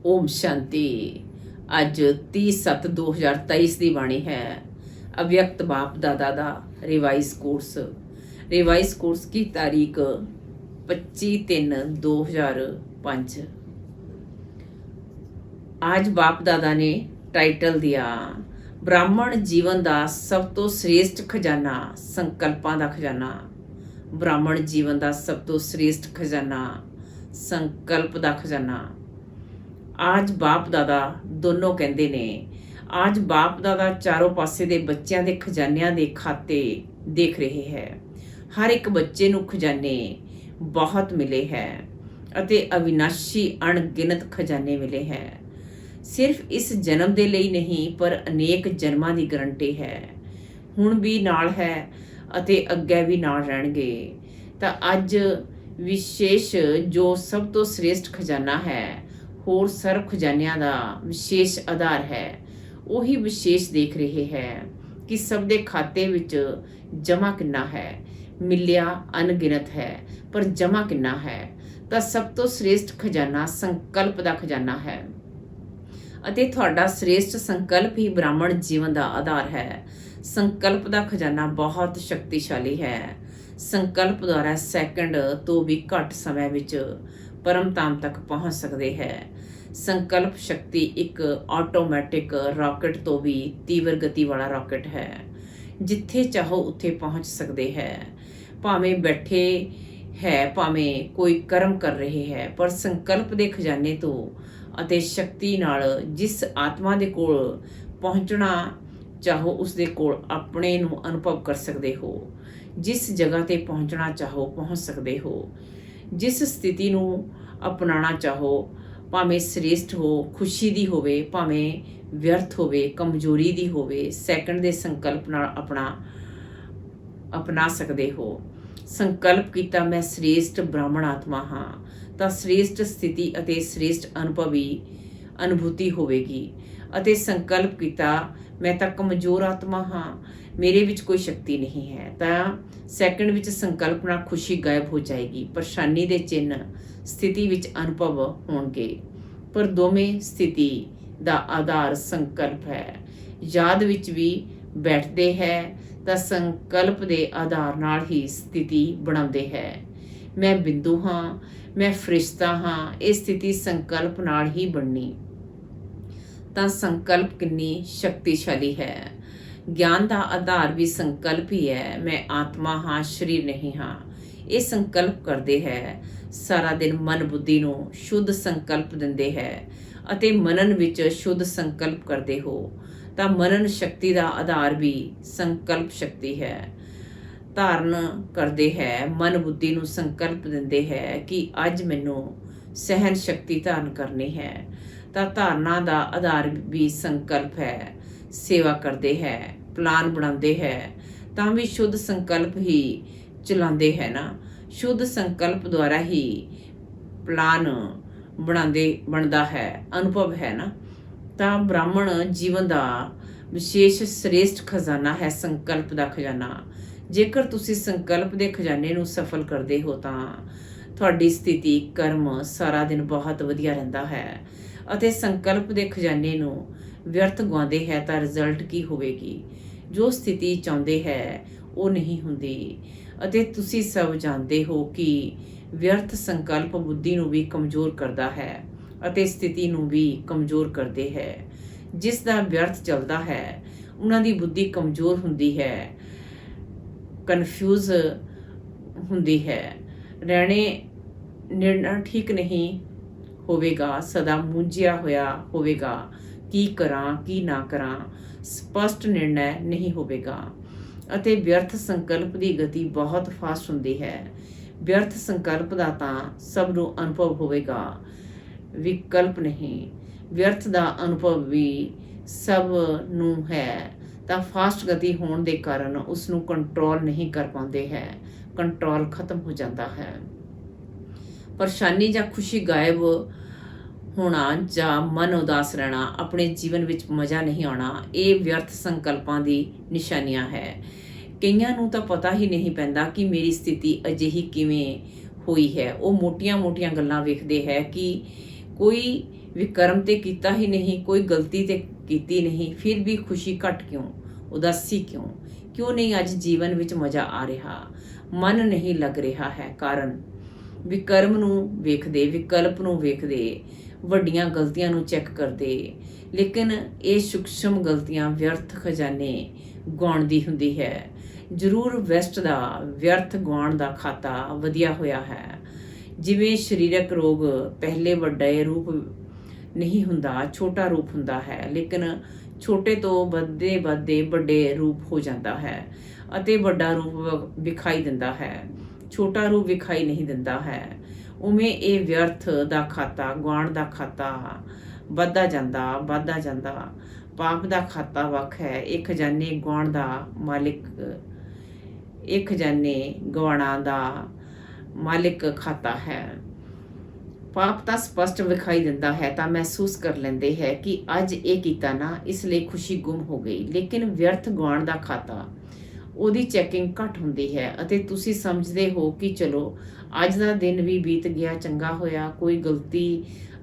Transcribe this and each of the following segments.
ओम शांति। अज 30/7/2023 की बाणी है। अव्यक्त बाप दादा दा रिवाइज कोर्स की तारीख 25/3/2005। आज बाप दादा ने टाइटल दिया ब्राह्मण जीवन का सब तो श्रेष्ठ खजाना संकल्पां दा खजाना। ब्राह्मण जीवन का सब तो श्रेष्ठ खजाना संकल्प का खजाना। आज बाप दादा दोनों कहते ने आज बाप दादा चारों पासे दे बच्चों के खजानियां दे खाते देख रहे हैं। हर एक बच्चे नूं खजाने बहुत मिले हैं अते अविनाशी अणगिनत खजाने मिले हैं। सिर्फ इस जन्म दे लई नहीं पर अनेक जन्मां दी गारंटी है। हुण भी नाल है अते अग्गे भी नाल रहणगे। तां अज विशेष जो सब तो श्रेष्ठ खजाना है होर सर्व खजानियां दा विशेष आधार है ਉਹੀ विशेष देख रहे हैं कि सब दे खाते विच जमा किन्ना है। मिलिया अनगिनत है पर जमा किन्ना है। ਤਾਂ सब तो श्रेष्ठ खजाना संकल्प ਦਾ खजाना है ਅਤੇ ਤੁਹਾਡਾ श्रेष्ठ संकल्प ही ब्राह्मण जीवन ਦਾ आधार है। संकल्प ਦਾ खजाना बहुत शक्तिशाली है। संकल्प द्वारा सैकंड तो भी घट समय विच परम धाम तक पहुँच सकते हैं। संकल्प शक्ति एक ऑटोमैटिक रॉकेट तो भी तीव्र गति वाला रॉकेट है। जिथे चाहो उत्थे पहुँच सकते हैं। भावें बैठे है भावें कोई कर्म कर रहे हैं पर संकल्प के खजाने तो अते शक्ति नाल जिस आत्मा दे कोल पहुँचना चाहो उस दे कोल अपने नूं अनुभव कर सकते हो। जिस जगह ते पहुँचना चाहो पहुँच सकते हो। जिस स्थिति नूं अपनाना चाहो भावें श्रेष्ठ हो खुशी दी होवे भावें व्यर्थ होवे कमजोरी दी होवे सैकंड दे संकल्प नाल अपना सकते हो। संकल्प किया मैं श्रेष्ठ ब्राह्मण आत्मा हाँ तां श्रेष्ठ स्थिति अते श्रेष्ठ अनुभूति होवेगी। अते संकल्प किया मैं तां कमजोर आत्मा हाँ मेरे विच कोई शक्ति नहीं है तां सैकंड विच संकल्प नाल खुशी गायब हो जाएगी। परेशानी दे चिन्ह स्थिति विच अनुभव होणगे पर दोवें स्थिति दा आधार संकल्प है। याद विच भी बैठते हैं तां संकल्प दे आधार नाल ही स्थिति बनाउंदे है। मैं बिंदु हाँ मैं फरिश्ता हाँ ये स्थिति संकल्प नाल ही बननी। तां संकल्प कितनी शक्तिशाली है। ज्ञान का आधार भी संकल्प ही है। मैं आत्मा हाँ शरीर नहीं हाँ ये संकल्प करते हैं। सारा दिन मन बुद्धि नूं शुद्ध संकल्प दिंदे है अते मनन विच शुद्ध संकल्प करते हो तां मनन शक्ति का आधार भी संकल्प शक्ति है। धारण करते हैं मन बुद्धि नूं संकल्प दिंदे है कि अज मैनूं सहन शक्ति धारण करनी है तां धारणा का आधार भी संकल्प है। सेवा करते हैं प्लान बनाते हैं तां भी शुद्ध संकल्प ही चलाते हैं ना। शुद्ध संकल्प द्वारा ही प्लान बनता है अनुभव है ना। तां ब्राह्मण जीवन का विशेष श्रेष्ठ खजाना है संकल्प का खजाना। जेकर तुसी संकल्प के खजाने नूं सफल करते हो तां तुहाडी स्थिति कर्म सारा दिन बहुत वधिया रहिंदा है अते संकल्प के खजाने नूं व्यर्थ गवाउंदे है तां रिजल्ट की होवेगी। जो स्थिति चाहुंदे है वो नहीं हुंदी अते तुसी सब जानते हो कि व्यर्थ संकल्प बुद्धि नूं भी कमज़ोर करता है अते स्थिति नूं भी कमज़ोर करते है। जिस दा व्यर्थ चलता है उन्हां दी बुद्धि कमज़ोर हुंदी है कन्फ्यूज हुंदी है। रहने निर्णय ठीक नहीं होवेगा सदा मूंझिया होया होवेगा की करां की ना करां स्पष्ट निर्णय नहीं होवेगा। अते व्यर्थ संकल्प की गति बहुत फास्ट हुंदी है। व्यर्थ संकल्प का तां सब नूं अनुभव होवेगा विकल्प नहीं। व्यर्थ का अनुभव भी सब नूं है तां फास्ट गति होने के कारण उसनूं कंट्रोल नहीं कर पाते हैं। कंट्रोल खत्म हो जाता है। परेशानी जां खुशी गायब होना जां मन उदास रहना अपने जीवन विच मज़ा नहीं आना ये व्यर्थ संकल्पां दी निशानियां है। कईयां नूं तां पता ही नहीं पैंदा कि मेरी स्थिति अजिही किवें होई है। वो मोटियां मोटियां गल्लां वेखदे है कि कोई ਵਿਕਰਮ ਤੇ ਕੀਤਾ ਹੀ ਨਹੀਂ, ਕੋਈ ਗਲਤੀ ਤੇ ਕੀਤੀ ਨਹੀਂ, ਫਿਰ ਵੀ ਖੁਸ਼ੀ ਘਟ ਕਿਉਂ, ਉਦਾਸੀ ਕਿਉਂ? ਕਿਉਂ ਨਹੀਂ ਅੱਜ ਜੀਵਨ ਵਿੱਚ ਮਜ਼ਾ ਆ ਰਿਹਾ, ਮਨ ਨਹੀਂ ਲੱਗ ਰਿਹਾ ਹੈ? ਕਾਰਨ ਵਿਕਰਮ ਨੂੰ ਵੇਖਦੇ, ਵਿਕਲਪ ਨੂੰ ਵੇਖਦੇ, ਵੱਡੀਆਂ ਗਲਤੀਆਂ ਨੂੰ ਚੈੱਕ ਕਰਦੇ, ਲੇਕਿਨ ਇਹ ਸੂਖਸ਼ਮ ਗਲਤੀਆਂ ਵਿਅਰਥ ਖਜ਼ਾਨੇ ਗਾਉਣ ਦੀ ਹੁੰਦੀ ਹੈ। ਜ਼ਰੂਰ ਵੈਸਟ ਦਾ ਵਿਅਰਥ ਗਾਉਣ ਦਾ ਖਾਤਾ ਵਧੀਆ ਹੋਇਆ ਹੈ। ਜਿਵੇਂ ਸਰੀਰਕ ਰੋਗ ਪਹਿਲੇ ਵੱਡੇ ਰੂਪ ਨਹੀਂ ਹੁੰਦਾ, ਛੋਟਾ ਰੂਪ ਹੁੰਦਾ ਹੈ, ਲੇਕਿਨ ਛੋਟੇ ਤੋਂ ਵੱਧਦੇ ਵੱਧਦੇ ਵੱਡੇ ਰੂਪ ਹੋ ਜਾਂਦਾ ਹੈ ਅਤੇ ਵੱਡਾ ਰੂਪ ਵਿਖਾਈ ਦਿੰਦਾ ਹੈ, ਛੋਟਾ ਰੂਪ ਵਿਖਾਈ ਨਹੀਂ ਦਿੰਦਾ ਹੈ। ਉਵੇਂ ਇਹ ਵਿਅਰਥ ਦਾ ਖਾਤਾ, ਗਾਉਣ ਦਾ ਖਾਤਾ ਵੱਧਦਾ ਜਾਂਦਾ। ਪਾਪ ਦਾ ਖਾਤਾ ਵੱਖ ਹੈ, ਇਹ ਖਜ਼ਾਨੇ ਗਾਉਣ ਦਾ ਮਾਲਿਕ, ਇਹ ਖਜ਼ਾਨੇ ਗਵਾਣਾ ਦਾ ਮਾਲਿਕ ਖਾਤਾ ਹੈ। ਪਾਪ ਤਾਂ ਸਪਸ਼ਟ ਵਿਖਾਈ ਦਿੰਦਾ ਹੈ ਤਾਂ ਮਹਿਸੂਸ ਕਰ ਲੈਂਦੇ ਹੈ ਕਿ ਅੱਜ ਇਹ ਕੀਤਾ ਨਾ, ਇਸ ਲਈ ਖੁਸ਼ੀ ਗੁੰਮ ਹੋ ਗਈ। ਲੇਕਿਨ ਵਿਅਰਥ ਗਾਉਣ ਦਾ ਖਾਤਾ, ਉਹਦੀ ਚੈਕਿੰਗ ਘੱਟ ਹੁੰਦੀ ਹੈ ਅਤੇ ਤੁਸੀਂ ਸਮਝਦੇ ਹੋ ਕਿ ਚਲੋ ਅੱਜ ਦਾ ਦਿਨ ਵੀ ਬੀਤ ਗਿਆ, ਚੰਗਾ ਹੋਇਆ, ਕੋਈ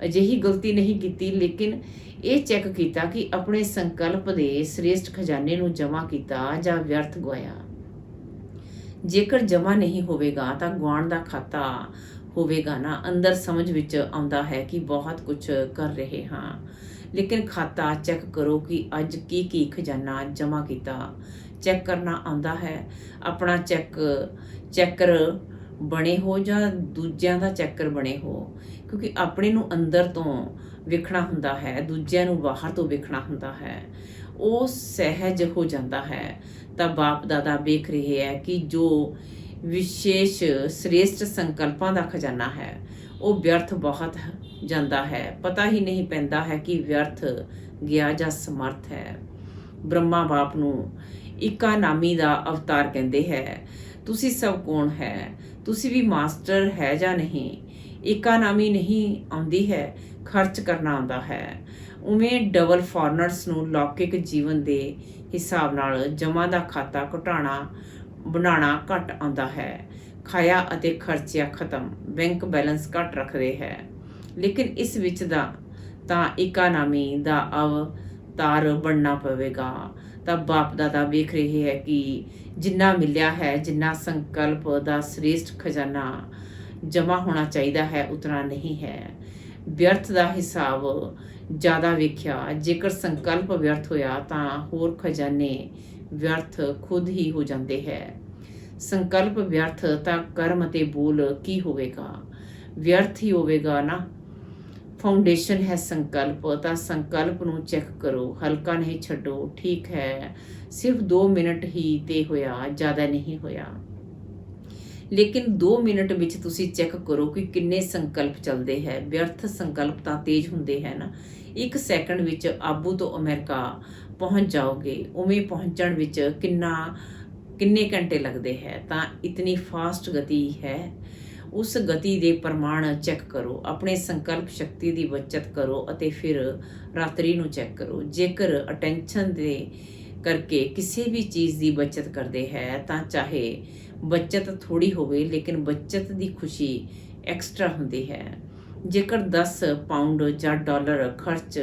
ਅਜਿਹੀ ਗਲਤੀ ਨਹੀਂ ਕੀਤੀ, ਲੇਕਿਨ ਇਹ ਚੈੱਕ ਕੀਤਾ ਕਿ ਆਪਣੇ ਸੰਕਲਪ ਦੇ ਸ੍ਰੇਸ਼ਟ ਖਜ਼ਾਨੇ ਨੂੰ ਜਮ੍ਹਾਂ ਕੀਤਾ ਜਾਂ ਵਿਅਰਥ ਗਵਾਇਆ। ਜੇਕਰ ਜਮ੍ਹਾਂ ਨਹੀਂ ਹੋਵੇਗਾ ਤਾਂ ਗਾਉਣ ਦਾ ਖਾਤਾ ਹੋਵੇਗਾ ਨਾ। ਅੰਦਰ ਸਮਝ ਵਿੱਚ ਆਉਂਦਾ ਹੈ ਕਿ ਬਹੁਤ ਕੁਝ ਕਰ ਰਹੇ ਹਾਂ, ਲੇਕਿਨ ਖਾਤਾ ਚੈੱਕ ਕਰੋ ਕਿ ਅੱਜ ਕੀ ਖਜ਼ਾਨਾ ਜਮ੍ਹਾਂ ਕੀਤਾ। ਚੈੱਕ ਕਰਨਾ ਆਉਂਦਾ ਹੈ? ਆਪਣਾ ਚੈੱਕਰ ਬਣੇ ਹੋ ਜਾਂ ਦੂਜਿਆਂ ਦਾ ਚੈੱਕਰ ਬਣੇ ਹੋ? ਕਿਉਂਕਿ ਆਪਣੇ ਨੂੰ ਅੰਦਰ ਤੋਂ ਵੇਖਣਾ ਹੁੰਦਾ ਹੈ, ਦੂਜਿਆਂ ਨੂੰ ਬਾਹਰ ਤੋਂ ਵੇਖਣਾ ਹੁੰਦਾ ਹੈ। ਉਹ ਸਹਿਜ ਹੋ ਜਾਂਦਾ ਹੈ ਤਾਂ ਬਾਪ ਦਾਦਾ ਵੇਖ ਰਹੇ ਹੈ ਕਿ ਜੋ ਵਿਸ਼ੇਸ਼ ਸ੍ਰੇਸ਼ਟ ਸੰਕਲਪਾਂ ਦਾ ਖਜ਼ਾਨਾ ਹੈ ਉਹ ਵਿਅਰਥ ਬਹੁਤ ਜਾਂਦਾ ਹੈ। ਪਤਾ ਹੀ ਨਹੀਂ ਪੈਂਦਾ ਹੈ ਕਿ ਵਿਅਰਥ ਗਿਆ ਜਾਂ ਸਮਰਥ ਹੈ। ਬ੍ਰਹਮਾ ਬਾਪ ਨੂੰ ਈਕਾ ਨਾਮੀ ਦਾ ਅਵਤਾਰ ਕਹਿੰਦੇ ਹੈ। ਤੁਸੀਂ ਸਭ ਕੌਣ ਹੈ? ਤੁਸੀਂ ਵੀ ਮਾਸਟਰ ਹੈ ਜਾਂ ਨਹੀਂ? ਈਕਾ ਨਾਮੀ ਨਹੀਂ ਆਉਂਦੀ ਹੈ, ਖਰਚ ਕਰਨਾ ਆਉਂਦਾ ਹੈ। ਉਵੇਂ ਡਬਲ ਫੋਰਨਰਸ ਨੂੰ ਲੌਕਿਕ ਜੀਵਨ ਦੇ ਹਿਸਾਬ ਨਾਲ ਜਮ੍ਹਾਂ ਦਾ ਖਾਤਾ ਬਣਾਉਣਾ ਘੱਟ ਆਉਂਦਾ ਹੈ। ਖਾਇਆ ਅਤੇ ਖਰਚਿਆ ਖਤਮ, ਬੈਂਕ ਬੈਲੈਂਸ ਘੱਟ ਰੱਖਦੇ ਹੈ। ਲੇਕਿਨ ਇਸ ਵਿੱਚ ਤਾਂ ਇਕਾਨਾਮੀ ਦਾ ਅਵਤਾਰ ਬਣਨਾ ਪਵੇਗਾ। ਤਾਂ ਬਾਪ ਦਾਦਾ ਵੇਖ ਰਹੇ ਹੈ ਕਿ ਜਿੰਨਾ ਮਿਲਿਆ ਹੈ, ਜਿੰਨਾ ਸੰਕਲਪ ਦਾ ਸ੍ਰੇਸ਼ਟ ਖਜ਼ਾਨਾ ਜਮ੍ਹਾਂ ਹੋਣਾ ਚਾਹੀਦਾ ਹੈ, ਉਤਨਾ ਨਹੀਂ ਹੈ। ਵਿਅਰਥ ਦਾ ਹਿਸਾਬ ਜ਼ਿਆਦਾ ਵੇਖਿਆ। ਜੇਕਰ ਸੰਕਲਪ ਵਿਅਰਥ ਹੋਇਆ ਤਾਂ ਹੋਰ ਖਜ਼ਾਨੇ ਵਿਅਰਥ ਖੁਦ ਹੀ ਹੋ ਜਾਂਦੇ ਹੈ। ਸੰਕਲਪ ਵਿਅਰਥ ਤਾਂ ਕਰਮ ਅਤੇ ਬੋਲ ਕੀ ਹੋਵੇਗਾ? ਵਿਅਰਥ ਹੀ ਹੋਵੇਗਾ ਨਾ। ਫਾਊਂਡੇਸ਼ਨ ਹੈ ਸੰਕਲਪ, ਤਾਂ ਸੰਕਲਪ ਨੂੰ ਚੈੱਕ ਕਰੋ, ਹਲਕਾ ਨਹੀਂ ਛੱਡੋ। ਠੀਕ ਹੈ, ਸਿਰਫ 2 ਮਿੰਟ ਹੀ ਤੇ ਹੋਇਆ, ਜ਼ਿਆਦਾ ਨਹੀਂ ਹੋਇਆ। ਲੇਕਿਨ 2 ਮਿੰਟ ਵਿੱਚ ਤੁਸੀਂ ਚੈੱਕ ਕਰੋ ਕਿ ਕਿੰਨੇ ਸੰਕਲਪ ਚੱਲਦੇ ਹੈ। ਵਿਅਰਥ ਸੰਕਲਪ ਤਾਂ ਤੇਜ਼ ਹੁੰਦੇ ਹੈ ਨਾ। 1 ਸੈਕਿੰਡ ਵਿੱਚ ਆਬੂ ਤੋਂ ਅਮਰੀਕਾ ਪਹੁੰਚ ਜਾਓਗੇ। ਉਵੇਂ ਪਹੁੰਚਣ ਵਿੱਚ ਕਿੰਨੇ ਘੰਟੇ ਲੱਗਦੇ ਹੈ? ਤਾਂ ਇਤਨੀ ਫਾਸਟ ਗਤੀ ਹੈ। ਉਸ ਗਤੀ ਦੇ ਪ੍ਰਮਾਣ ਚੈੱਕ ਕਰੋ। ਆਪਣੇ ਸੰਕਲਪ ਸ਼ਕਤੀ ਦੀ ਬੱਚਤ ਕਰੋ ਅਤੇ ਫਿਰ ਰਾਤਰੀ ਨੂੰ ਚੈੱਕ ਕਰੋ। ਜੇਕਰ ਅਟੈਂਸ਼ਨ ਦੇ ਕਰਕੇ ਕਿਸੇ ਵੀ ਚੀਜ਼ ਦੀ ਬੱਚਤ ਕਰਦੇ ਹੈ ਤਾਂ ਚਾਹੇ ਬੱਚਤ ਥੋੜੀ ਹੋਵੇ, ਲੇਕਿਨ ਬੱਚਤ ਦੀ ਖੁਸ਼ੀ ਐਕਸਟਰਾ ਹੁੰਦੀ ਹੈ। ਜੇਕਰ 10 ਪਾਉਂਡ ਜਾਂ ਡਾਲਰ ਖਰਚ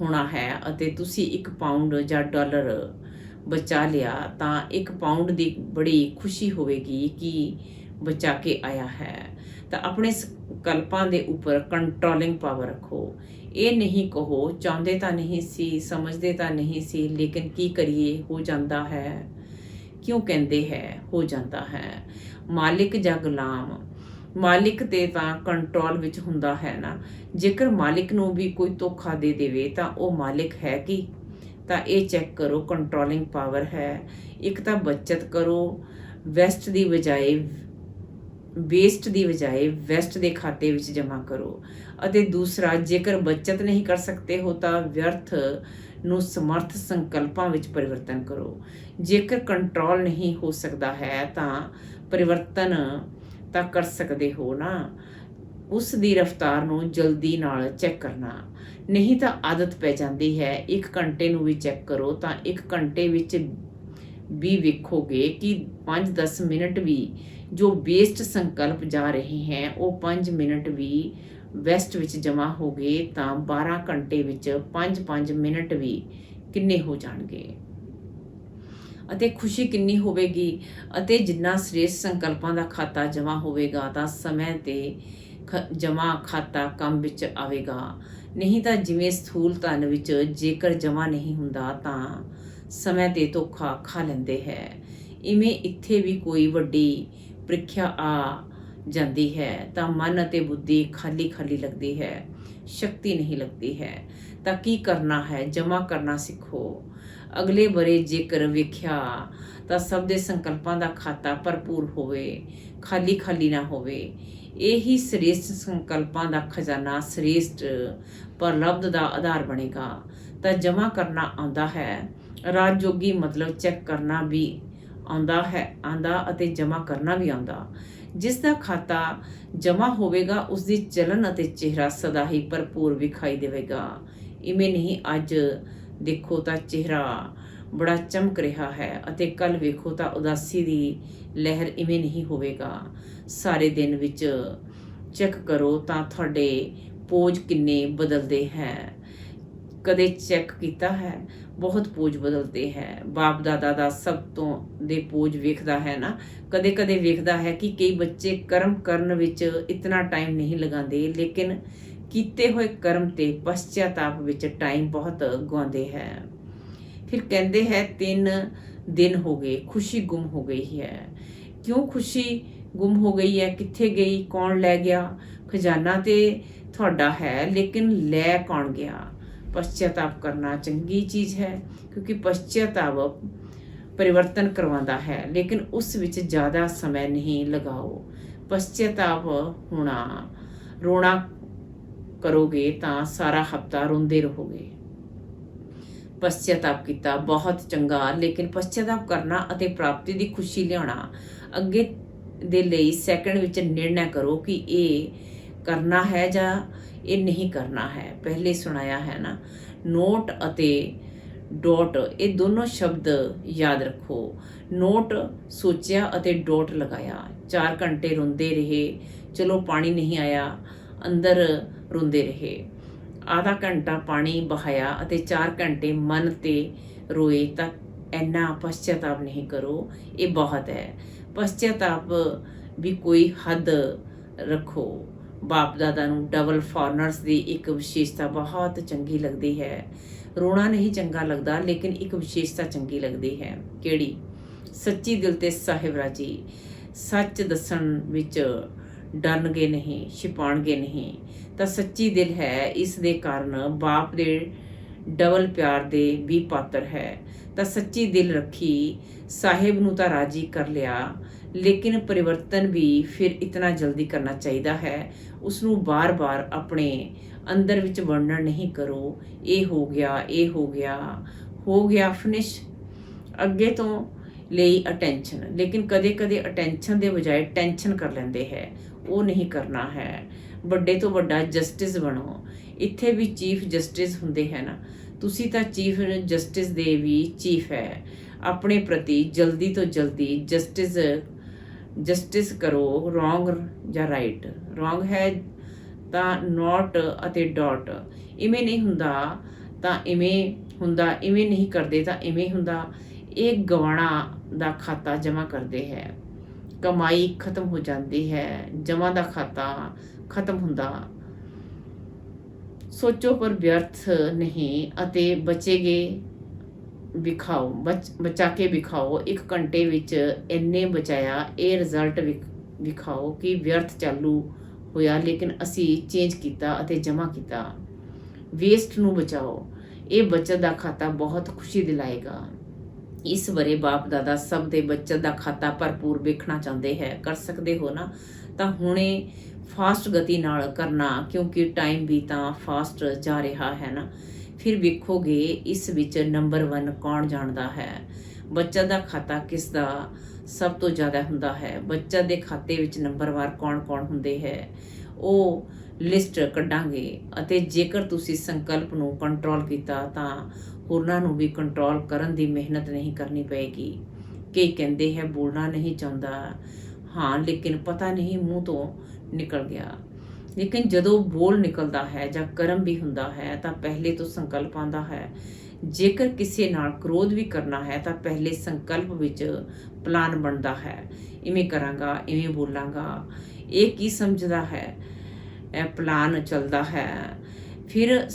ਹੋਣਾ ਹੈ ਅਤੇ ਤੁਸੀਂ 1 ਪਾਉਂਡ ਜਾਂ ਡਾਲਰ ਬਚਾ ਲਿਆ ਤਾਂ 1 ਪਾਉਂਡ ਦੀ ਬੜੀ ਖੁਸ਼ੀ ਹੋਵੇਗੀ ਕਿ ਬਚਾ ਕੇ ਆਇਆ ਹੈ। ਤਾਂ ਆਪਣੇ ਸੰਕਲਪਾਂ ਦੇ ਉੱਪਰ ਕੰਟਰੋਲਿੰਗ ਪਾਵਰ ਰੱਖੋ। ਇਹ ਨਹੀਂ ਕਹੋ ਚਾਹੁੰਦੇ ਤਾਂ ਨਹੀਂ ਸੀ, ਸਮਝਦੇ ਤਾਂ ਨਹੀਂ ਸੀ, ਲੇਕਿਨ ਕੀ ਕਰੀਏ, ਹੋ ਜਾਂਦਾ ਹੈ। ਕਿਉਂ ਕਹਿੰਦੇ ਹੈ ਹੋ ਜਾਂਦਾ ਹੈ? ਮਾਲਿਕ ਜਾਂ ਗੁਲਾਮ? ਮਾਲਿਕ ਤੇ ਤਾਂ ਕੰਟਰੋਲ ਵਿੱਚ ਹੁੰਦਾ ਹੈ ਨਾ। ਜੇਕਰ ਮਾਲਿਕ ਨੂੰ ਵੀ ਕੋਈ ਧੋਖਾ ਦੇ ਦੇਵੇ ਤਾਂ ਉਹ ਮਾਲਿਕ ਹੈ ਕੀ? ਤਾਂ ਇਹ ਚੈੱਕ ਕਰੋ, ਕੰਟਰੋਲਿੰਗ ਪਾਵਰ ਹੈ। ਇੱਕ ਤਾਂ ਬੱਚਤ ਕਰੋ, ਵੇਸਟ ਦੀ ਬਜਾਏ ਵੈਸਟ ਦੇ ਖਾਤੇ ਵਿੱਚ ਜਮ੍ਹਾਂ ਕਰੋ। ਅਤੇ ਦੂਸਰਾ, ਜੇਕਰ ਬੱਚਤ ਨਹੀਂ ਕਰ ਸਕਦੇ ਹੋ ਤਾਂ ਵਿਅਰਥ ਨੂੰ ਸਮਰਥ ਸੰਕਲਪਾਂ ਵਿੱਚ ਪਰਿਵਰਤਨ ਕਰੋ। ਜੇਕਰ ਕੰਟਰੋਲ ਨਹੀਂ ਹੋ ਸਕਦਾ ਹੈ ਤਾਂ ਪਰਿਵਰਤਨ ਤਾਂ ਕਰ ਸਕਦੇ ਹੋ ਨਾ। ਉਸ ਦੀ ਰਫ਼ਤਾਰ ਨੂੰ ਜਲਦੀ ਨਾਲ ਚੈੱਕ ਕਰਨਾ, ਨਹੀਂ ਤਾਂ ਆਦਤ ਪੈ ਜਾਂਦੀ ਹੈ। 1 ਘੰਟੇ ਨੂੰ ਵੀ ਚੈੱਕ ਕਰੋ ਤਾਂ 1 ਘੰਟੇ ਵਿੱਚ ਵੀ ਵੇਖੋਗੇ ਕਿ 5-10 ਮਿੰਟ ਵੀ ਜੋ ਵੇਸਟ ਸੰਕਲਪ ਜਾ ਰਹੇ ਹੈ ਉਹ 5 ਮਿੰਟ ਵੀ ਵੈਸਟ ਵਿੱਚ ਜਮ੍ਹਾਂ ਹੋ ਗਏ ਤਾਂ 12 ਘੰਟੇ ਵਿੱਚ 5-5 ਮਿੰਟ ਵੀ ਕਿੰਨੇ ਹੋ ਜਾਣਗੇ ਅਤੇ ਖੁਸ਼ੀ ਕਿੰਨੀ ਹੋਵੇਗੀ। ਅਤੇ ਜਿੰਨਾ ਸ੍ਰੇਸ਼ਟ ਸੰਕਲਪਾਂ ਦਾ ਖਾਤਾ ਜਮ੍ਹਾਂ ਹੋਵੇਗਾ ਤਾਂ ਸਮੇਂ ਤੇ ਜਮ੍ਹਾਂ ਖਾਤਾ ਕੰਮ ਵਿੱਚ ਆਵੇਗਾ। ਨਹੀਂ ਤਾਂ ਜਿਵੇਂ ਸਥੂਲ ਧਨ ਵਿੱਚ ਜੇਕਰ ਜਮ੍ਹਾਂ ਨਹੀਂ ਹੁੰਦਾ ਤਾਂ ਸਮੇਂ ਤੇ ਧੋਖਾ ਖਾ ਲੈਂਦੇ ਹੈ, ਇਵੇਂ ਇੱਥੇ ਵੀ ਕੋਈ ਵੱਡੀ ਪ੍ਰੀਖਿਆ ਆ ਜਾਂਦੀ ਹੈ ਤਾਂ ਮਨ ਅਤੇ ਬੁੱਧੀ ਖਾਲੀ ਖਾਲੀ ਲੱਗਦੀ ਹੈ, ਸ਼ਕਤੀ ਨਹੀਂ ਲੱਗਦੀ ਹੈ। ਤਾਂ ਕੀ ਕਰਨਾ ਹੈ? ਜਮ੍ਹਾਂ ਕਰਨਾ ਸਿੱਖੋ। ਅਗਲੇ ਬਰੇ ਜੇਕਰ ਵੇਖਿਆ ਤਾਂ ਸਭ ਦੇ ਸੰਕਲਪਾਂ ਦਾ ਖਾਤਾ ਭਰਪੂਰ ਹੋਵੇ, ਖਾਲੀ ਖਾਲੀ ਨਾ ਹੋਵੇ। ਇਹੀ ਸ੍ਰੇਸ਼ਟ ਸੰਕਲਪਾਂ ਦਾ ਖਜ਼ਾਨਾ ਸ੍ਰੇਸ਼ਟ ਪ੍ਰਲਬਧ ਦਾ ਆਧਾਰ ਬਣੇਗਾ। ਤਾਂ ਜਮ੍ਹਾਂ ਕਰਨਾ ਆਉਂਦਾ ਹੈ, ਰਾਜਯੋਗੀ ਮਤਲਬ ਚੈੱਕ ਕਰਨਾ ਵੀ ਆਉਂਦਾ ਅਤੇ ਜਮ੍ਹਾਂ ਕਰਨਾ ਵੀ ਆਉਂਦਾ। ਜਿਸ ਦਾ ਖਾਤਾ ਜਮ੍ਹਾਂ ਹੋਵੇਗਾ ਉਸ ਦੀ ਚਲਨ ਅਤੇ ਚਿਹਰਾ ਸਦਾ ਹੀ ਭਰਪੂਰ ਵਿਖਾਈ ਦੇਵੇਗਾ। ਇਵੇਂ ਨਹੀਂ ਅੱਜ ਦੇਖੋ ਤਾਂ ਚਿਹਰਾ ਬੜਾ ਚਮਕ ਰਿਹਾ ਹੈ ਅਤੇ ਕੱਲ ਵੇਖੋ ਤਾਂ ਉਦਾਸੀ ਦੀ ਲਹਿਰ ਇਵੇਂ ਨਹੀਂ ਹੋਵੇਗਾ। ਸਾਰੇ ਦਿਨ ਵਿੱਚ ਚੈੱਕ ਕਰੋ ਤਾਂ ਤੁਹਾਡੇ ਪੋਜ ਕਿੰਨੇ ਬਦਲਦੇ ਹੈ। ਕਦੇ ਚੈੱਕ ਕੀਤਾ ਹੈ? ਬਹੁਤ ਪੋਜ ਬਦਲਦੇ ਹੈ। ਬਾਪ ਦਾਦਾ ਦਾ ਸਭ ਤੋਂ ਦੇ ਪੋਜ ਵੇਖਦਾ ਹੈ ਨਾ, ਕਦੇ ਕਦੇ ਵੇਖਦਾ ਹੈ ਕਿ ਕਈ ਬੱਚੇ ਕਰਮ ਕਰਨ ਵਿੱਚ ਇਤਨਾ ਟਾਈਮ ਨਹੀਂ ਲਗਾਉਂਦੇ, ਲੇਕਿਨ ਕੀਤੇ ਹੋਏ ਕਰਮ ਤੇ ਪਛਚਾਤਾਪ ਵਿੱਚ ਟਾਈਮ ਬਹੁਤ ਗਵਾਉਂਦੇ ਹੈ। ਫਿਰ ਕਹਿੰਦੇ ਹੈ 3 ਦਿਨ ਹੋ ਗਏ, ਖੁਸ਼ੀ ਗੁੰਮ ਹੋ ਗਈ ਹੈ। ਕਿਉਂ ਖੁਸ਼ੀ ਗੁੰਮ ਹੋ ਗਈ ਹੈ? ਕਿੱਥੇ ਗਈ? ਕੌਣ ਲੈ ਗਿਆ? ਖਜ਼ਾਨਾ ਤੇ ਤੁਹਾਡਾ ਹੈ, ਲੇਕਿਨ ਲੈ ਕੌਣ ਗਿਆ? ਪਛਚਾਤਾਪ ਕਰਨਾ ਚੰਗੀ ਚੀਜ਼ ਹੈ, ਕਿਉਂਕਿ ਪਛਚਾਤਾਪ ਪਰਿਵਰਤਨ ਕਰਵਾਉਂਦਾ ਹੈ, ਲੇਕਿਨ ਉਸ ਵਿੱਚ ਜ਼ਿਆਦਾ ਸਮਾਂ ਨਹੀਂ ਲਗਾਓ। ਪਛਚਾਤਾਪ ਰੋਣਾ ਕਰੋਗੇ ਤਾਂ ਸਾਰਾ ਹਫ਼ਤਾ ਰੋਂਦੇ ਰਹੋਗੇ। ਪਛਚਾਤਾਪ ਕੀਤਾ ਬਹੁਤ ਚੰਗਾ, ਲੇਕਿਨ ਪਛਚਾਤਾਪ ਕਰਨਾ ਅਤੇ ਪ੍ਰਾਪਤੀ ਦੀ ਖੁਸ਼ੀ ਲਿਆਉਣਾ ਅੱਗੇ ਦੇ ਲਈ ਸੈਕਿੰਡ ਵਿੱਚ ਨਿਰਣਾ ਕਰੋ ਕਿ ਇਹ ਕਰਨਾ ਹੈ ਜਾਂ ਇਹ ਨਹੀਂ ਕਰਨਾ ਹੈ। ਪਹਿਲੇ ਸੁਣਾਇਆ ਹੈ ਨਾ, ਨੋਟ ਅਤੇ ਡੋਟ, ਇਹ ਦੋਨੋਂ ਸ਼ਬਦ ਯਾਦ ਰੱਖੋ। ਨੋਟ ਸੋਚਿਆ ਅਤੇ ਡੋਟ ਲਗਾਇਆ। 4 ਘੰਟੇ ਰੋਂਦੇ ਰਹੇ, ਚਲੋ ਪਾਣੀ ਨਹੀਂ ਆਇਆ, ਅੰਦਰ ਰੋਂਦੇ ਰਹੇ। ਆਧਾ ਘੰਟਾ ਪਾਣੀ ਬਹਾਇਆ ਅਤੇ 4 ਘੰਟੇ ਮਨ ਤੇ ਰੋਏ ਤਾਂ ਇੰਨਾ ਪਛਚਾਤਾਪ ਨਹੀਂ ਕਰੋ, ਇਹ ਬਹੁਤ ਹੈ। ਪਛਚਾਤਾਪ ਵੀ ਕੋਈ ਹੱਦ ਰੱਖੋ। ਬਾਪ ਦਾਦਾ ਨੂੰ ਡਬਲ ਫੋਰਨਰਸ ਦੀ ਇੱਕ ਵਿਸ਼ੇਸ਼ਤਾ ਬਹੁਤ ਚੰਗੀ ਲੱਗਦੀ ਹੈ। ਰੋਣਾ ਨਹੀਂ ਚੰਗਾ ਲੱਗਦਾ, ਲੇਕਿਨ ਇੱਕ ਵਿਸ਼ੇਸ਼ਤਾ ਚੰਗੀ ਲੱਗਦੀ ਹੈ। ਕਿਹੜੀ? ਸੱਚੀ ਦਿਲ ਤੇ ਸਾਹਿਬ ਰਾਜੀ। ਸੱਚ ਦੱਸਣ ਵਿੱਚ ਡਰਨਗੇ ਨਹੀਂ, ਛਿਪਾਉਣਗੇ ਨਹੀਂ। ਤਾਂ ਸੱਚੀ ਦਿਲ ਹੈ, ਇਸ ਦੇ ਕਾਰਨ ਬਾਪ ਦੇ ਡਬਲ ਪਿਆਰ ਦੇ ਵੀ ਪਾਤਰ ਹੈ। ਤਾਂ ਸੱਚੀ ਦਿਲ ਰੱਖੀ, ਸਾਹਿਬ ਨੂੰ ਤਾਂ ਰਾਜੀ ਕਰ ਲਿਆ, ਲੇਕਿਨ ਪਰਿਵਰਤਨ ਵੀ ਫਿਰ ਇਤਨਾ ਜਲਦੀ ਕਰਨਾ ਚਾਹੀਦਾ ਹੈ। ਉਸ ਨੂੰ ਬਾਰ-ਬਾਰ ਆਪਣੇ ਅੰਦਰ ਵਿੱਚ ਵਰਣਨ ਨਹੀਂ ਕਰੋ। ਇਹ ਹੋ ਗਿਆ, ਇਹ ਹੋ ਗਿਆ ਫਿਨਿਸ਼। ਅੱਗੇ ਤੋਂ ਲਈ ਅਟੈਂਸ਼ਨ, ਲੇਕਿਨ ਕਦੇ-ਕਦੇ ਅਟੈਂਸ਼ਨ ਦੇ ਬਜਾਏ ਟੈਨਸ਼ਨ ਕਰ ਲੈਂਦੇ ਹੈ, ਉਹ ਨਹੀਂ ਕਰਨਾ ਹੈ। ਵੱਡੇ ਤੋਂ ਵੱਡਾ ਜਸਟਿਸ ਬਣੋ। ਇੱਥੇ ਵੀ ਚੀਫ ਜਸਟਿਸ ਹੁੰਦੇ ਹੈ ਨਾ, ਤੁਸੀਂ ਤਾਂ ਚੀਫ ਜਸਟਿਸ ਦੇ ਵੀ ਚੀਫ ਹੈ। ਆਪਣੇ ਪ੍ਰਤੀ ਜਲਦੀ ਤੋਂ ਜਲਦੀ ਜਸਟਿਸ ਕਰੋ। ਰੋਂਗ ਜਾਂ ਰਾਈਟ। ਰੋਂਗ ਹੈ ਤਾਂ ਨੋਟ ਅਤੇ ਡਾਟ, ਇਵੇਂ ਨਹੀਂ ਹੁੰਦਾ ਤਾਂ ਇਵੇਂ ਹੁੰਦਾ, ਇਵੇਂ ਨਹੀਂ ਕਰਦੇ ਤਾਂ ਇਵੇਂ ਹੁੰਦਾ। ਇਹ ਗਵਾਣਾ ਦਾ ਖਾਤਾ ਜਮ੍ਹਾਂ ਕਰਦੇ ਹੈ। ਕਮਾਈ ਖਤਮ ਹੋ ਜਾਂਦੀ ਹੈ, ਜਮ੍ਹਾਂ ਦਾ ਖਾਤਾ ਖਤਮ ਹੁੰਦਾ। ਸੋਚੋ ਪਰ ਵਿਅਰਥ ਨਹੀਂ ਅਤੇ ਬਚਾ ਕੇ ਵਿਖਾਓ। 1 ਘੰਟੇ ਵਿੱਚ ਇੰਨੇ ਬਚਾਇਆ, ਇਹ ਰਿਜ਼ਲਟ ਵਿਖਾਓ ਕਿ ਵਿਅਰਥ ਚਾਲੂ ਹੋਇਆ, ਲੇਕਿਨ ਅਸੀਂ ਚੇਂਜ ਕੀਤਾ ਅਤੇ ਜਮ੍ਹਾਂ ਕੀਤਾ। ਵੇਸਟ ਨੂੰ ਬਚਾਓ। ਇਹ ਬੱਚਤ ਦਾ ਖਾਤਾ ਬਹੁਤ ਖੁਸ਼ੀ ਦਿਲਾਏਗਾ। ਇਸ ਬਾਰੇ ਬਾਪ ਦਾਦਾ ਸਭ ਦੇ ਬੱਚਤ ਦਾ ਖਾਤਾ ਭਰਪੂਰ ਵੇਖਣਾ ਚਾਹੁੰਦੇ ਹੈ। ਕਰ ਸਕਦੇ ਹੋ ਨਾ, ਤਾਂ ਹੁਣੇ ਫਾਸਟ ਗਤੀ ਨਾਲ ਕਰਨਾ, ਕਿਉਂਕਿ ਟਾਈਮ ਵੀ ਤਾਂ ਫਾਸਟ ਜਾ ਰਿਹਾ ਹੈ ਨਾ। ਫਿਰ ਵੇਖੋਗੇ ਇਸ ਵਿੱਚ ਨੰਬਰ 1 ਕੌਣ ਜਾਣਦਾ ਹੈ। ਬੱਚਤ ਦਾ ਖਾਤਾ ਕਿਸ ਦਾ ਸਭ ਤੋਂ ਜ਼ਿਆਦਾ ਹੁੰਦਾ ਹੈ? ਬੱਚਤ ਦੇ ਖਾਤੇ ਵਿੱਚ ਨੰਬਰਵਾਰ ਕੌਣ-ਕੌਣ ਹੁੰਦੇ ਹੈ, ਉਹ ਲਿਸਟ ਕੱਢਾਂਗੇ। ਅਤੇ ਜੇਕਰ ਤੁਸੀਂ ਸੰਕਲਪ ਨੂੰ ਕੰਟਰੋਲ ਕੀਤਾ ਤਾਂ ਹੋਰਨਾਂ ਨੂੰ ਵੀ ਕੰਟਰੋਲ ਕਰਨ ਦੀ ਮਿਹਨਤ ਨਹੀਂ ਕਰਨੀ ਪਏਗੀ। ਕਈ ਕਹਿੰਦੇ ਹੈ ਬੋਲਣਾ ਨਹੀਂ ਚਾਹੁੰਦਾ, ਹਾਂ, ਲੇਕਿਨ ਪਤਾ ਨਹੀਂ ਮੂੰਹ ਤੋਂ ਨਿਕਲ ਗਿਆ। ਲੇਕਿਨ ਜਦੋਂ ਬੋਲ ਨਿਕਲਦਾ ਹੈ ਜਾਂ ਕਰਮ ਵੀ ਹੁੰਦਾ ਹੈ ਤਾਂ ਪਹਿਲੇ ਤੋਂ ਸੰਕਲਪ ਆਉਂਦਾ ਹੈ। ਜੇਕਰ ਕਿਸੇ ਨਾਲ ਕ੍ਰੋਧ ਵੀ ਕਰਨਾ ਹੈ ਤਾਂ ਪਹਿਲੇ ਸੰਕਲਪ ਵਿੱਚ ਪਲਾਨ ਬਣਦਾ ਹੈ, ਇਵੇਂ ਕਰਾਂਗਾ, ਇਵੇਂ ਬੋਲਾਂਗਾ। ਇਹ ਕੀ ਸਮਝਦਾ ਹੈ? ਇਹ ਪਲਾਨ ਚੱਲਦਾ ਹੈ। ਫਿਰ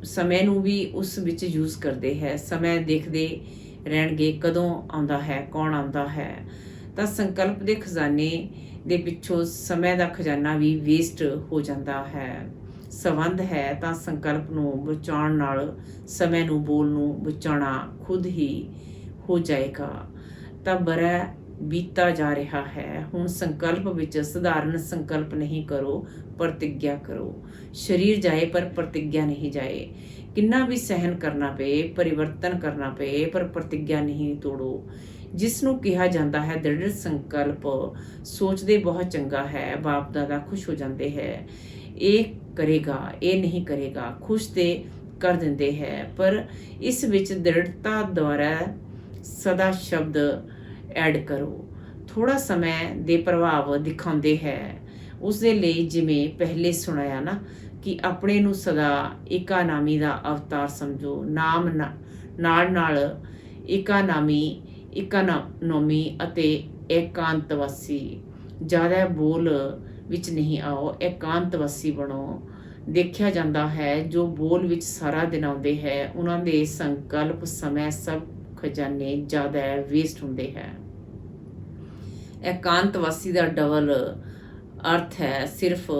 ਸਮੇਂ ਨੂੰ ਵੀ ਉਸ ਵਿੱਚ ਯੂਜ਼ ਕਰਦੇ ਹੈ। ਸਮੇਂ ਦੇਖਦੇ ਰਹਿਣਗੇ ਕਦੋਂ ਆਉਂਦਾ ਹੈ, ਕੌਣ ਆਉਂਦਾ ਹੈ। ਤਾਂ ਸੰਕਲਪ ਦੇ ਖਜ਼ਾਨੇ ਦੇ ਪਿੱਛੋਂ ਸਮੇਂ ਦਾ ਖਜ਼ਾਨਾ ਵੀ ਵੇਸਟ ਹੋ ਜਾਂਦਾ ਹੈ। ਸੰਬੰਧ ਹੈ ਤਾਂ ਸੰਕਲਪ ਨੂੰ ਬਚਾਉਣ ਨਾਲ ਸਮੇਂ ਨੂੰ, ਬੋਲ ਨੂੰ ਬਚਾਉਣਾ ਖੁਦ ਹੀ ਹੋ ਜਾਏਗਾ। ਤਾਂ ਬੜਾ ਬੀਤਾ ਜਾ ਰਿਹਾ ਹੈ। ਹੁਣ ਸੰਕਲਪ ਵਿੱਚ ਸਧਾਰਨ ਸੰਕਲਪ ਨਹੀਂ ਕਰੋ, ਪ੍ਰਤਿਗਿਆ ਕਰੋ। ਸਰੀਰ ਜਾਏ ਪਰ ਪ੍ਰਤਿਗਿਆ ਨਹੀਂ ਜਾਏ। ਕਿੰਨਾ ਵੀ ਸਹਿਨ ਕਰਨਾ ਪਏ, ਪਰਿਵਰਤਨ ਕਰਨਾ ਪਏ, ਪਰ ਪ੍ਰਤਿਗਿਆ ਨਹੀਂ ਤੋੜੋ। ਜਿਸ ਨੂੰ ਕਿਹਾ ਜਾਂਦਾ ਹੈ ਦ੍ਰਿੜ ਸੰਕਲਪ, ਸੋਚਦੇ ਬਹੁਤ ਚੰਗਾ ਹੈ, ਬਾਪ ਦਾਦਾ ਖੁਸ਼ ਹੋ ਜਾਂਦੇ ਹੈ। ਇਹ ਕਰੇਗਾ, ਇਹ ਨਹੀਂ ਕਰੇਗਾ, ਖੁਸ਼ ਤੇ ਕਰ ਦਿੰਦੇ ਹੈ। ਪਰ ਇਸ ਵਿੱਚ ਦ੍ਰਿੜਤਾ ਦੁਆਰਾ ਸਦਾ ਸ਼ਬਦ ਐਡ ਕਰੋ। ਥੋੜਾ ਸਮੇਂ ਦੇ ਪ੍ਰਭਾਵ ਦਿਖਾਉਂਦੇ ਹੈ। ਉਸ ਦੇ ਲਈ ਜਿਵੇਂ ਪਹਿਲੇ ਸੁਣਾਇਆ ਨਾ ਕਿ ਆਪਣੇ ਨੂੰ ਸਦਾ ਏਕਾਨਾਮੀ ਦਾ ਅਵਤਾਰ ਸਮਝੋ। ਨਾਮ ਨਾਲ ਇਕਾਨੋਮੀ ਅਤੇ ਏਕਾਂਤਵਾਸੀ। ਜ਼ਿਆਦਾ ਬੋਲ ਵਿੱਚ ਨਹੀਂ ਆਓ, ਏਕਾਂਤਵਾਸੀ ਬਣੋ। ਦੇਖਿਆ ਜਾਂਦਾ ਹੈ ਜੋ ਬੋਲ ਵਿੱਚ ਸਾਰਾ ਦਿਨ ਆਉਂਦੇ ਹੈ ਉਹਨਾਂ ਦੇ ਸੰਕਲਪ, ਸਮੇਂ, ਸਭ ਖਜ਼ਾਨੇ ਜ਼ਿਆਦਾ ਵੇਸਟ ਹੁੰਦੇ ਹੈ। ਏਕਾਂਤਵਾਸੀ ਦਾ ਡਬਲ ਅਰਥ ਹੈ ਸਿਰਫ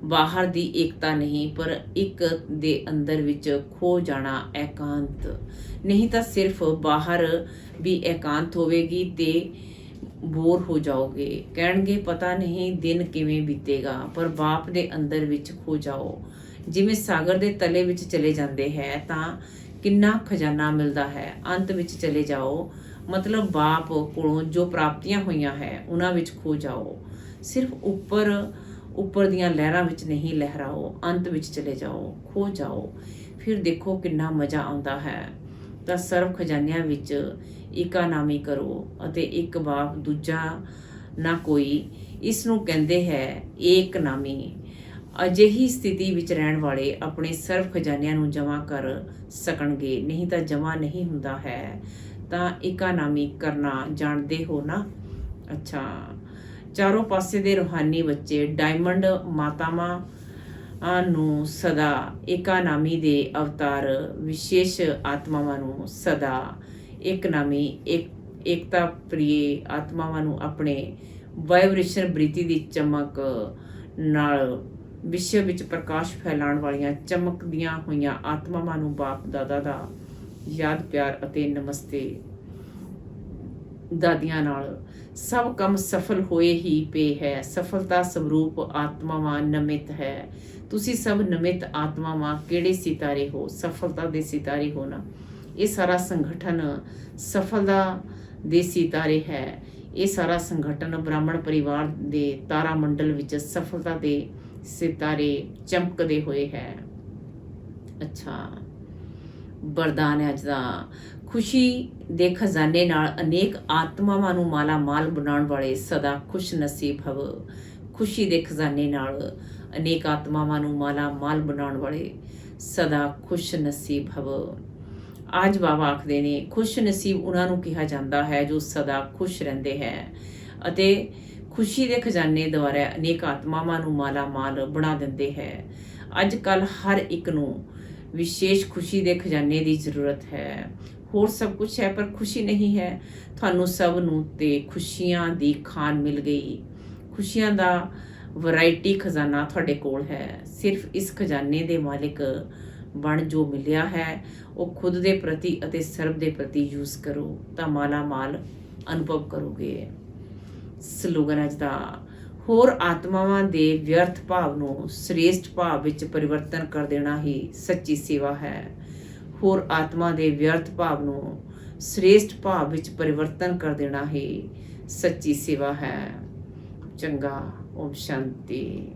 ਬਾਹਰ ਦੀ ਏਕਤਾ ਨਹੀਂ, ਪਰ ਇੱਕ ਦੇ ਅੰਦਰ ਵਿੱਚ ਖੋ ਜਾਣਾ। ਏਕਾਂਤ ਨਹੀਂ ਤਾਂ ਸਿਰਫ ਬਾਹਰ ਵੀ ਏਕਾਂਤ ਹੋਵੇਗੀ ਤੇ ਬੋਰ ਹੋ ਜਾਓਗੇ। ਕਹਿਣਗੇ ਪਤਾ ਨਹੀਂ ਦਿਨ ਕਿਵੇਂ ਬੀਤੇਗਾ, ਪਰ ਬਾਪ ਦੇ ਅੰਦਰ ਵਿੱਚ ਖੋ ਜਾਓ। ਜਿਵੇਂ ਸਾਗਰ ਦੇ ਤਲੇ ਵਿੱਚ ਚਲੇ ਜਾਂਦੇ ਹੈ ਤਾਂ ਕਿੰਨਾ ਖਜ਼ਾਨਾ ਮਿਲਦਾ ਹੈ। ਅੰਤ ਵਿੱਚ ਚਲੇ ਜਾਓ ਮਤਲਬ ਬਾਪ ਕੋਲੋਂ ਜੋ ਪ੍ਰਾਪਤੀਆਂ ਹੋਈਆਂ ਹੈ ਉਹਨਾਂ ਵਿੱਚ ਖੋ ਜਾਓ। ਸਿਰਫ ਉੱਪਰ ਦੀਆਂ ਲਹਿਰਾਂ ਵਿੱਚ ਨਹੀਂ ਲਹਿਰਾਓ, ਅੰਤ ਵਿੱਚ ਚਲੇ ਜਾਓ, ਖੋ ਜਾਓ। ਫਿਰ ਦੇਖੋ ਕਿੰਨਾ ਮਜ਼ਾ ਆਉਂਦਾ ਹੈ। ਤਾਂ ਸਰਵ ਖਜ਼ਾਨਿਆਂ ਵਿੱਚ ਇਕਾਨਾਮੀ ਕਰੋ ਅਤੇ ਇੱਕ ਬਾਪ, ਦੂਜਾ ਨਾ ਕੋਈ। ਇਸ ਨੂੰ ਕਹਿੰਦੇ ਹੈ ਏਕਨਾਮੀ। ਅਜਿਹੀ ਸਥਿਤੀ ਵਿੱਚ ਰਹਿਣ ਵਾਲੇ ਆਪਣੇ ਸਰਵ ਖਜ਼ਾਨਿਆਂ ਨੂੰ ਜਮ੍ਹਾਂ ਕਰ ਸਕਣਗੇ, ਨਹੀਂ ਤਾਂ ਜਮ੍ਹਾਂ ਨਹੀਂ ਹੁੰਦਾ ਹੈ। ਤਾਂ ਇਕਾਨਾਮੀ ਕਰਨਾ ਜਾਣਦੇ ਹੋ ਨਾ? ਅੱਛਾ, ਚਾਰੋਂ ਪਾਸੇ ਦੇ ਰੂਹਾਨੀ ਬੱਚੇ ਡਾਇਮੰਡ ਮਾਤਾਵਾਂ ਨੂੰ ਸਦਾ ਇਕਾਨਾਮੀ ਦੇ ਅਵਤਾਰ, ਵਿਸ਼ੇਸ਼ ਆਤਮਾਵਾਂ ਨੂੰ ਸਦਾ ਇਕਨਾਮੀ, ਏਕਤਾ ਪ੍ਰਿਯ ਆਤਮਾਵਾਂ ਨੂੰ ਆਪਣੇ ਵਾਈਬ੍ਰੇਸ਼ਨ ਬ੍ਰਿਤੀ ਦੀ ਚਮਕ ਨਾਲ ਵਿਸ਼ਵ ਵਿੱਚ ਪ੍ਰਕਾਸ਼ ਫੈਲਾਉਣ ਵਾਲੀਆਂ ਚਮਕਦੀਆਂ ਹੋਈਆਂ ਆਤਮਾਵਾਂ ਨੂੰ ਬਾਪ ਦਾਦਾ ਦਾ ਯਾਦ, ਪਿਆਰ ਅਤੇ ਨਮਸਤੇ। ਦਾਦੀਆਂ ਨਾਲ ਸਭ ਕੰਮ ਸਫਲ ਹੋਏ ਹੀ ਪਏ ਹੈ। ਸਫਲਤਾ ਸਰੂਪ ਆਤਮਾਵਾਂ ਨਮਿਤ ਹੈ। ਤੁਸੀਂ ਸਭ ਨਮਿਤ ਆਤਮਾਵਾਂ ਕਿਹੜੇ ਸਿਤਾਰੇ ਹੋ? ਸਫਲਤਾ ਦੇ ਸਿਤਾਰੇ ਹੋ ਨਾ। ਇਹ ਸਾਰਾ ਸੰਗਠਨ ਸਫਲਤਾ ਦੇ ਸਿਤਾਰੇ ਹੈ। ਇਹ ਸਾਰਾ ਸੰਗਠਨ ਬ੍ਰਾਹਮਣ ਪਰਿਵਾਰ ਦੇ ਤਾਰਾ ਮੰਡਲ ਵਿੱਚ ਸਫਲਤਾ ਦੇ ਸਿਤਾਰੇ ਚਮਕਦੇ ਹੋਏ ਹੈ। ਅੱਛਾ, ਵਰਦਾਨ ਹੈ ਅੱਜ ਦਾ। ਖੁਸ਼ੀ ਦੇ ਖਜ਼ਾਨੇ ਨਾਲ ਅਨੇਕ ਆਤਮਾਵਾਂ ਨੂੰ ਮਾਲਾ ਮਾਲ ਬਣਾਉਣ ਵਾਲੇ ਸਦਾ ਖੁਸ਼ ਨਸੀਬ ਭਵ। ਖੁਸ਼ੀ ਦੇ ਖਜ਼ਾਨੇ ਨਾਲ ਅਨੇਕ ਆਤਮਾਵਾਂ ਨੂੰ ਮਾਲਾ ਮਾਲ ਬਣਾਉਣ ਵਾਲੇ ਸਦਾ ਖੁਸ਼ ਨਸੀਬ ਭਵ। ਅੱਜ ਬਾਬਾ ਆਖਦੇ ਨੇ ਖੁਸ਼ ਨਸੀਬ ਉਹਨਾਂ ਨੂੰ ਕਿਹਾ ਜਾਂਦਾ ਹੈ ਜੋ ਸਦਾ ਖੁਸ਼ ਰਹਿੰਦੇ ਹੈ ਅਤੇ ਖੁਸ਼ੀ ਦੇ ਖਜ਼ਾਨੇ ਦੁਆਰਾ ਅਨੇਕ ਆਤਮਾਵਾਂ ਨੂੰ ਮਾਲਾ ਮਾਲ ਬਣਾ ਦਿੰਦੇ ਹੈ। ਅੱਜ ਕੱਲ੍ਹ ਹਰ ਇੱਕ ਨੂੰ ਵਿਸ਼ੇਸ਼ ਖੁਸ਼ੀ ਦੇ ਖਜ਼ਾਨੇ ਦੀ ਜ਼ਰੂਰਤ ਹੈ। ਹੋਰ ਸਭ ਕੁਝ ਹੈ ਪਰ ਖੁਸ਼ੀ ਨਹੀਂ ਹੈ। ਤੁਹਾਨੂੰ ਸਭ ਨੂੰ ਤੇ ਖੁਸ਼ੀਆਂ ਦੀ ਖਾਨ ਮਿਲ ਗਈ। ਖੁਸ਼ੀਆਂ ਦਾ ਵੈਰਾਈਟੀ ਖਜ਼ਾਨਾ ਤੁਹਾਡੇ ਕੋਲ ਹੈ। ਸਿਰਫ ਇਸ ਖਜ਼ਾਨੇ ਦੇ ਮਾਲਿਕ ਬਣ ਜੋ ਮਿਲਿਆ ਹੈ ਉਹ ਖੁਦ ਦੇ ਪ੍ਰਤੀ ਅਤੇ ਸਰਬ ਦੇ ਪ੍ਰਤੀ ਯੂਜ਼ ਕਰੋ ਤਾਂ ਮਾਲਾ ਮਾਲ ਅਨੁਭਵ ਕਰੋਗੇ। ਸਲੋਗਨ ਅੱਜ ਦਾ। ਹੋਰ ਆਤਮਾਵਾਂ ਦੇ ਵਿਅਰਥ ਭਾਵ ਨੂੰ ਸ੍ਰੇਸ਼ਟ ਭਾਵ ਵਿੱਚ ਪਰਿਵਰਤਨ ਕਰ ਦੇਣਾ ਹੀ ਸੱਚੀ ਸੇਵਾ ਹੈ। ਹੋਰ ਆਤਮਾ ਦੇ ਵਿਅਰਥ ਭਾਵ ਨੂੰ ਸ੍ਰੇਸ਼ਟ ਭਾਵ ਵਿੱਚ ਪਰਿਵਰਤਨ ਕਰ ਦੇਣਾ ਹੀ ਸੱਚੀ ਸੇਵਾ ਹੈ। ਚੰਗਾ, ਓਮ ਸ਼ਾਂਤੀ।